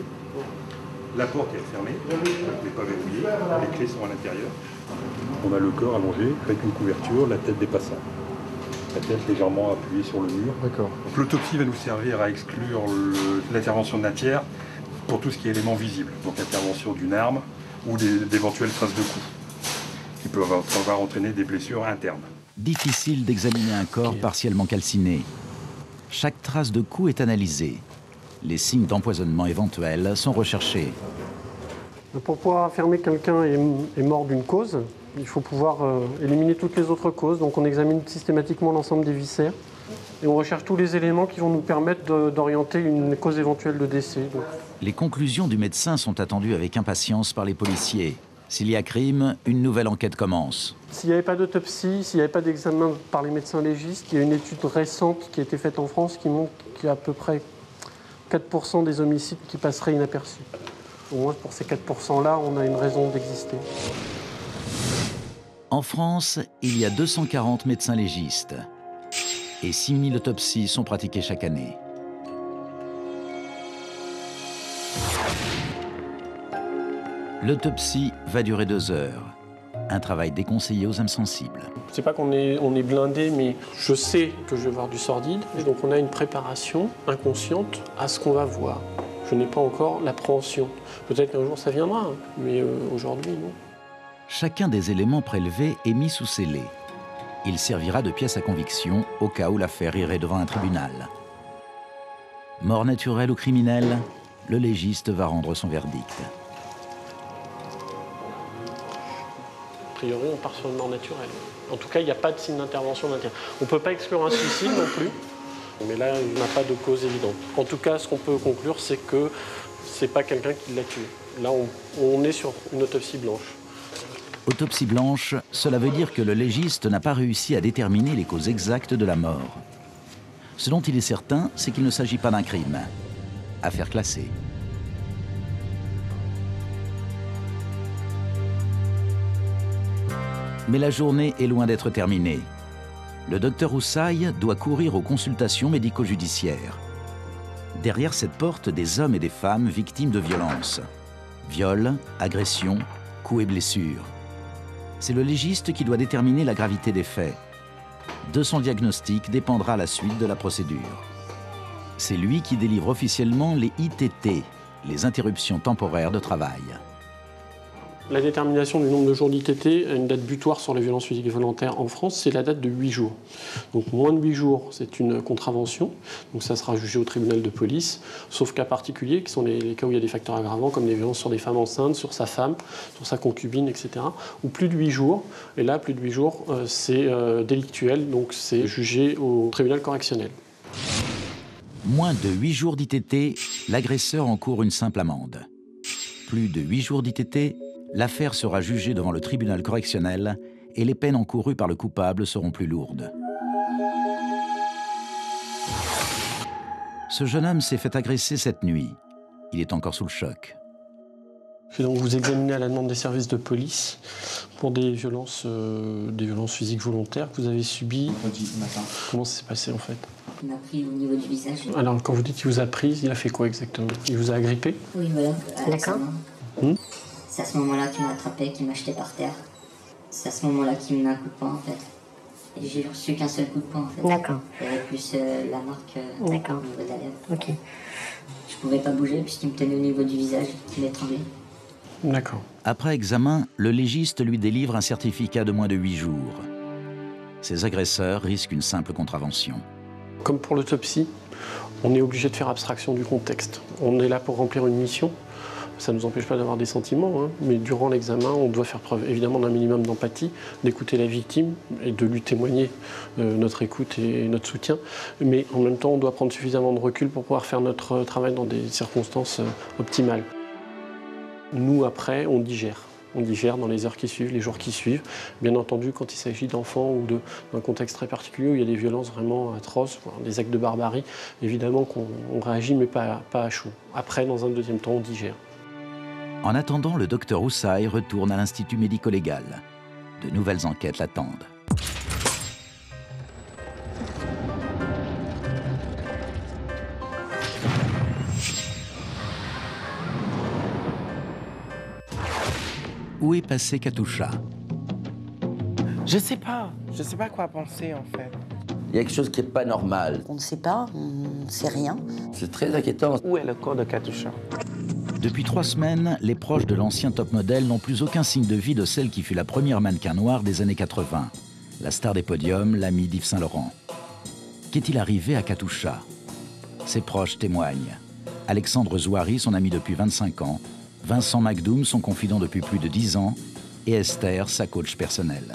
La porte est fermée. Elle n'est pas verrouillée. Les clés sont à l'intérieur. On a le corps allongé avec une couverture, la tête dépassant. La tête légèrement appuyée sur le mur. D'accord. Donc l'autopsie va nous servir à exclure l'intervention d'un tiers pour tout ce qui est élément visible. Donc l'intervention d'une arme ou d'éventuelles traces de coups qui peuvent avoir entraîné des blessures internes. Difficile d'examiner un corps partiellement calciné. Chaque trace de coup est analysée. Les signes d'empoisonnement éventuels sont recherchés. Pour pouvoir affirmer que quelqu'un est mort d'une cause, il faut pouvoir éliminer toutes les autres causes. Donc on examine systématiquement l'ensemble des viscères et on recherche tous les éléments qui vont nous permettre d'orienter une cause éventuelle de décès. Donc. Les conclusions du médecin sont attendues avec impatience par les policiers. S'il y a crime, une nouvelle enquête commence. S'il n'y avait pas d'autopsie, s'il n'y avait pas d'examen par les médecins légistes, il y a une étude récente qui a été faite en France qui montre qu'il y a à peu près 4% des homicides qui passeraient inaperçus. Au moins pour ces 4%-là, on a une raison d'exister. En France, il y a 240 médecins légistes et 6000 autopsies sont pratiquées chaque année. L'autopsie va durer 2 heures. Un travail déconseillé aux âmes sensibles. C'est pas qu'on est blindé, mais je sais que je vais voir du sordide. Et donc on a une préparation inconsciente à ce qu'on va voir. Je n'ai pas encore l'appréhension. Peut-être qu'un jour ça viendra, hein, mais aujourd'hui, non. Chacun des éléments prélevés est mis sous scellé. Il servira de pièce à conviction au cas où l'affaire irait devant un tribunal. Mort naturelle ou criminelle, le légiste va rendre son verdict. A priori, on part sur une mort naturelle. En tout cas, il n'y a pas de signe d'intervention d'intérêt. On ne peut pas exclure un suicide non plus, mais là, il n'y a pas de cause évidente. En tout cas, ce qu'on peut conclure, c'est que ce n'est pas quelqu'un qui l'a tué. Là, on est sur une autopsie blanche. Autopsie blanche, cela veut dire que le légiste n'a pas réussi à déterminer les causes exactes de la mort. Ce dont il est certain, c'est qu'il ne s'agit pas d'un crime. Affaire classée. Mais la journée est loin d'être terminée. Le docteur Houssaye doit courir aux consultations médico-judiciaires. Derrière cette porte, des hommes et des femmes victimes de violences. Viols, agressions, coups et blessures. C'est le légiste qui doit déterminer la gravité des faits. De son diagnostic dépendra la suite de la procédure. C'est lui qui délivre officiellement les ITT, les interruptions temporaires de travail. La détermination du nombre de jours d'ITT a une date butoir sur les violences physiques et volontaires en France, c'est la date de 8 jours. Donc moins de 8 jours, c'est une contravention, donc ça sera jugé au tribunal de police, sauf cas particuliers, qui sont les cas où il y a des facteurs aggravants, comme les violences sur des femmes enceintes, sur sa femme, sur sa concubine, etc. Ou plus de 8 jours, et là, plus de 8 jours, c'est délictuel, donc c'est jugé au tribunal correctionnel. Moins de 8 jours d'ITT, l'agresseur encourt une simple amende. Plus de 8 jours d'ITT, l'affaire sera jugée devant le tribunal correctionnel et les peines encourues par le coupable seront plus lourdes. Ce jeune homme s'est fait agresser cette nuit. Il est encore sous le choc. Et donc vous examinez à la demande des services de police pour des violences physiques volontaires que vous avez subies. Comment ça s'est passé en fait? Il m'a pris au niveau du visage. Alors quand vous dites qu'il vous a pris, il a fait quoi exactement? Il vous a agrippé? Oui, voilà. D'accord. C'est à ce moment-là qu'il m'a attrapé, qu'il m'a jeté par terre. C'est à ce moment-là qu'il me met un coup de poing en fait. Et j'ai reçu qu'un seul coup de poing en fait. D'accord. Il y avait plus la marque au niveau de la lèvre. Ok. Je pouvais pas bouger puisqu'il me tenait au niveau du visage, qu'il m'étranglait. D'accord. Après examen, le légiste lui délivre un certificat de moins de 8 jours. Ces agresseurs risquent une simple contravention. Comme pour l'autopsie, on est obligé de faire abstraction du contexte. On est là pour remplir une mission. Ça ne nous empêche pas d'avoir des sentiments, hein, mais durant l'examen, on doit faire preuve évidemment d'un minimum d'empathie, d'écouter la victime et de lui témoigner notre écoute et notre soutien. Mais en même temps, on doit prendre suffisamment de recul pour pouvoir faire notre travail dans des circonstances optimales. Nous, après, on digère. On digère dans les heures qui suivent, les jours qui suivent. Bien entendu, quand il s'agit d'enfants ou d'un contexte très particulier où il y a des violences vraiment atroces, des actes de barbarie, évidemment qu'on réagit, mais pas à chaud. Après, dans un deuxième temps, on digère. En attendant, le docteur Houssaye retourne à l'Institut médico-légal. De nouvelles enquêtes l'attendent. Où est passé Katusha? Je sais pas quoi penser en fait. Il y a quelque chose qui n'est pas normal. On ne sait pas, on ne sait rien. C'est très inquiétant. Où est le corps de Katusha? Depuis 3 semaines, les proches de l'ancien top modèle n'ont plus aucun signe de vie de celle qui fut la première mannequin noire des années 80, la star des podiums, l'amie d'Yves Saint-Laurent. Qu'est-il arrivé à Katusha? Ses proches témoignent. Alexandre Zouari, son ami depuis 25 ans, Vincent Macdoum, son confident depuis plus de 10 ans, et Esther, sa coach personnelle.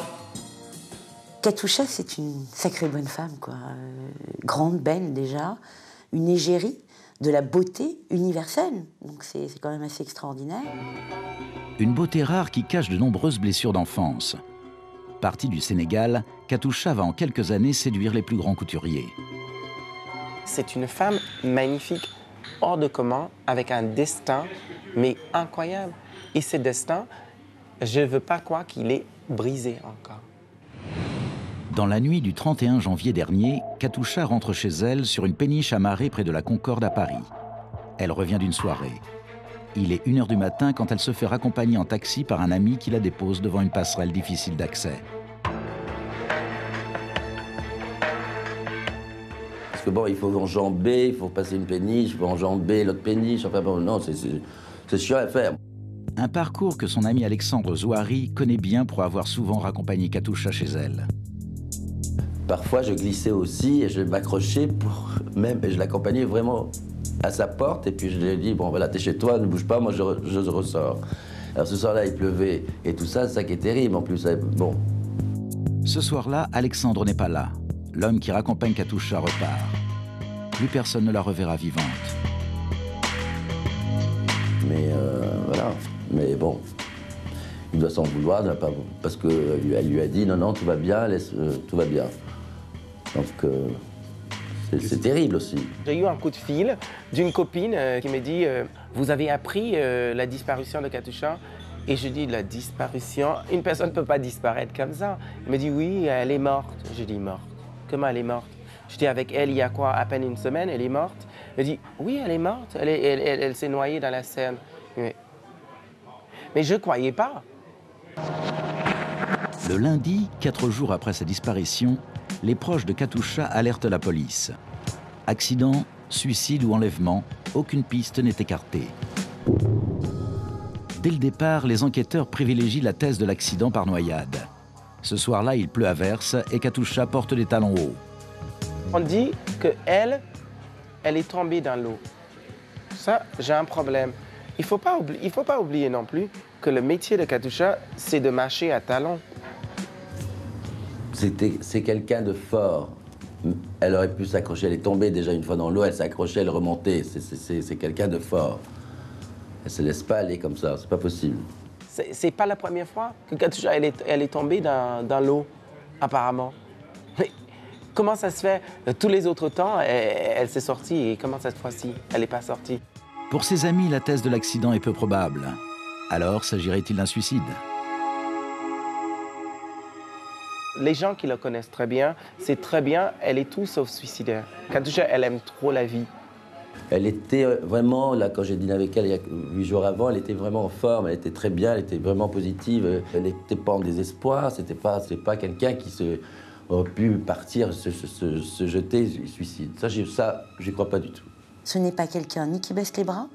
Katusha, c'est une sacrée bonne femme, quoi. Grande, belle déjà, une égérie de la beauté universelle. Donc c'est quand même assez extraordinaire. Une beauté rare qui cache de nombreuses blessures d'enfance. Partie du Sénégal, Katusha va en quelques années séduire les plus grands couturiers. C'est une femme magnifique, hors de commun, avec un destin, mais incroyable. Et ce destin, je ne veux pas croire qu'il est brisé encore. Dans la nuit du 31 janvier dernier, Katusha rentre chez elle sur une péniche amarrée près de la Concorde à Paris. Elle revient d'une soirée. Il est 1h du matin quand elle se fait raccompagner en taxi par un ami qui la dépose devant une passerelle difficile d'accès. Parce que bon, il faut enjamber, il faut passer une péniche, il faut enjamber l'autre péniche. Enfin bon, non, c'est chiant à faire. Un parcours que son ami Alexandre Zouari connaît bien pour avoir souvent raccompagné Katusha chez elle. Parfois, je glissais aussi et je m'accrochais pour même, et je l'accompagnais vraiment à sa porte et puis je lui ai dit, bon voilà, t'es chez toi, ne bouge pas, moi je ressors. Alors ce soir-là, il pleuvait et tout ça, c'est ça qui est terrible en plus. Bon. Ce soir-là, Alexandre n'est pas là. L'homme qui raccompagne Katusha repart. Plus personne ne la reverra vivante. Mais voilà, mais bon, il doit s'en vouloir, parce qu'elle lui a dit non, non, tout va bien, tout va bien. Donc c'est terrible aussi. J'ai eu un coup de fil d'une copine qui me dit vous avez appris la disparition de Katusha? Et je dis la disparition, une personne ne peut pas disparaître comme ça. Il me dit oui, elle est morte. Je dis morte. Comment elle est morte? J'étais avec elle il y a quoi, à peine une semaine, elle est morte. Elle dit oui, elle est morte, elle s'est noyée dans la Seine. Mais je ne croyais pas. Le lundi, 4 jours après sa disparition, les proches de Katusha alertent la police. Accident, suicide ou enlèvement, aucune piste n'est écartée. Dès le départ, les enquêteurs privilégient la thèse de l'accident par noyade. Ce soir-là, il pleut à verse et Katusha porte des talons hauts. On dit qu'elle est tombée dans l'eau. Ça, j'ai un problème. Il ne faut pas oublier non plus que le métier de Katusha, c'est de marcher à talons. C'est quelqu'un de fort. Elle aurait pu s'accrocher, elle est tombée déjà une fois dans l'eau, elle s'accrochait, elle remontait. C'est quelqu'un de fort. Elle ne se laisse pas aller comme ça, c'est pas possible. C'est pas la première fois que Katusha, elle est tombée dans l'eau, apparemment. Mais comment ça se fait? Tous les autres temps, elle s'est sortie, et comment cette fois-ci, elle n'est pas sortie? Pour ses amis, la thèse de l'accident est peu probable. Alors, s'agirait-il d'un suicide? Les gens qui la connaissent très bien, c'est très bien, elle est tout sauf suicidaire. Katusha, elle aime trop la vie. Elle était vraiment, là, quand j'ai dîné avec elle il y a 8 jours avant, elle était vraiment en forme, elle était très bien, elle était vraiment positive. Elle n'était pas en désespoir, c'est pas quelqu'un qui aurait pu partir, se jeter, suicide. Ça, j'y crois pas du tout. Ce n'est pas quelqu'un ni qui baisse les bras,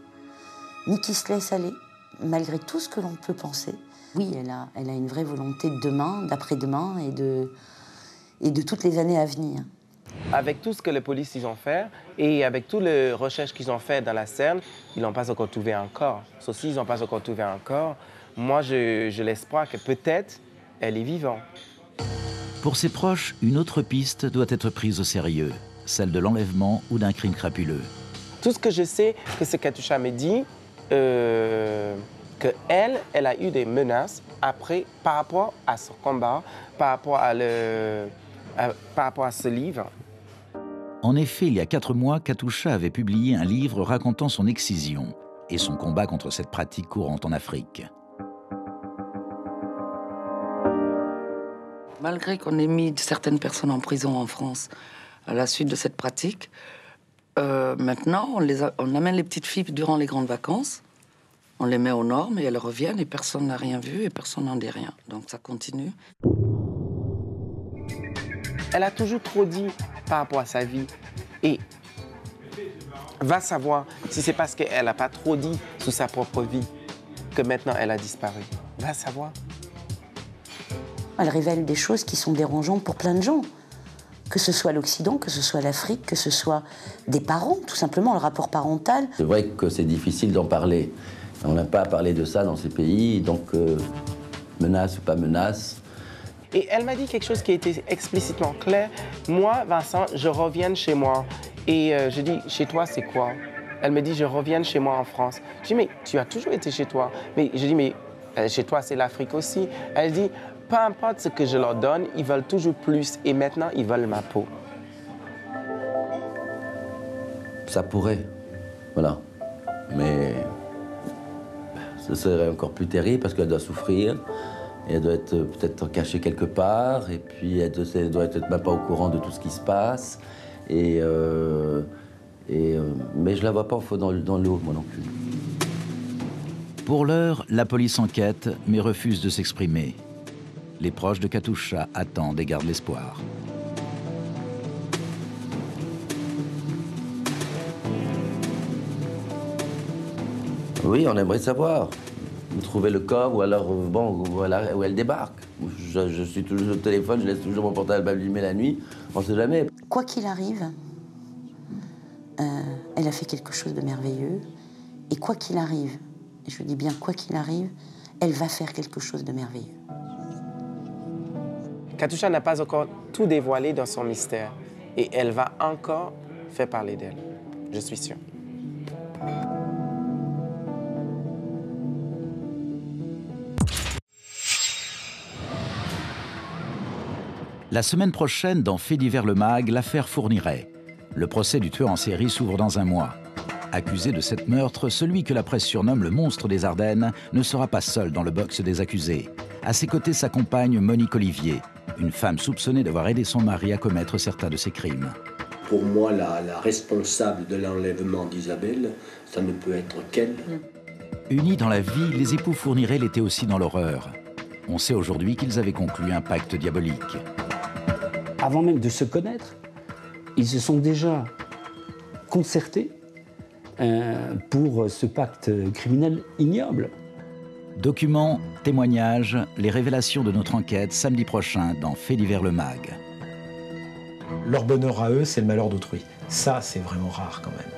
ni qui se laisse aller, malgré tout ce que l'on peut penser. Oui, elle a une vraie volonté de demain, d'après-demain et de toutes les années à venir. Avec tout ce que les polices ils ont fait et avec toutes les recherches qu'ils ont fait dans la Seine, ils n'ont pas encore trouvé un corps. Sauf s'ils n'ont pas encore trouvé un corps, moi j'ai l'espoir que peut-être elle est vivante. Pour ses proches, une autre piste doit être prise au sérieux, celle de l'enlèvement ou d'un crime crapuleux. Tout ce que je sais, que ce Katusha me dit, qu'elle a eu des menaces après, par rapport à son combat, par rapport à ce livre. En effet, il y a 4 mois, Katusha avait publié un livre racontant son excision et son combat contre cette pratique courante en Afrique. Malgré qu'on ait mis certaines personnes en prison en France à la suite de cette pratique, maintenant, on amène les petites filles durant les grandes vacances, on les met aux normes et elles reviennent et personne n'a rien vu et personne n'en dit rien. Donc ça continue. Elle a toujours trop dit par rapport à sa vie. Et va savoir si c'est parce qu'elle n'a pas trop dit sur sa propre vie que maintenant elle a disparu. Va savoir. Elle révèle des choses qui sont dérangeantes pour plein de gens. Que ce soit l'Occident, que ce soit l'Afrique, que ce soit des parents, tout simplement, le rapport parental. C'est vrai que c'est difficile d'en parler. On n'a pas parlé de ça dans ces pays, donc menace ou pas menace. Et elle m'a dit quelque chose qui était explicitement clair. Moi, Vincent, je reviens chez moi. Et je dis, chez toi, c'est quoi? Elle me dit, je reviens chez moi en France. Je dis, mais tu as toujours été chez toi. Mais je dis, mais chez toi, c'est l'Afrique aussi. Elle dit, peu importe ce que je leur donne, ils veulent toujours plus. Et maintenant, ils veulent ma peau. Ça pourrait, voilà. Mais ce serait encore plus terrible parce qu'elle doit souffrir. Et elle doit être peut-être cachée quelque part, et puis elle doit être même pas au courant de tout ce qui se passe. Mais je la vois pas dans l'eau, moi non plus. Pour l'heure, la police enquête, mais refuse de s'exprimer. Les proches de Katusha attendent et gardent l'espoir. Oui, on aimerait savoir. Vous trouvez le corps ou alors bon, voilà, où elle débarque. Je suis toujours au téléphone, je laisse toujours mon portable allumé la nuit, on ne sait jamais. Quoi qu'il arrive, elle a fait quelque chose de merveilleux. Et quoi qu'il arrive, et je dis bien quoi qu'il arrive, elle va faire quelque chose de merveilleux. Katusha n'a pas encore tout dévoilé dans son mystère et elle va encore faire parler d'elle, je suis sûre. La semaine prochaine, dans Faits divers le MAG, l'affaire Fourniret. Le procès du tueur en série s'ouvre dans un mois. Accusé de 7 meurtres, celui que la presse surnomme le monstre des Ardennes ne sera pas seul dans le box des accusés. À ses côtés, sa compagne Monique Olivier, une femme soupçonnée d'avoir aidé son mari à commettre certains de ses crimes. Pour moi, la responsable de l'enlèvement d'Isabelle, ça ne peut être qu'elle. Unis dans la vie, les époux Fourniret l'étaient aussi dans l'horreur. On sait aujourd'hui qu'ils avaient conclu un pacte diabolique. Avant même de se connaître, ils se sont déjà concertés pour ce pacte criminel ignoble. Documents, témoignages, les révélations de notre enquête samedi prochain dans Faits divers le MAG. Leur bonheur à eux, c'est le malheur d'autrui. Ça, c'est vraiment rare quand même.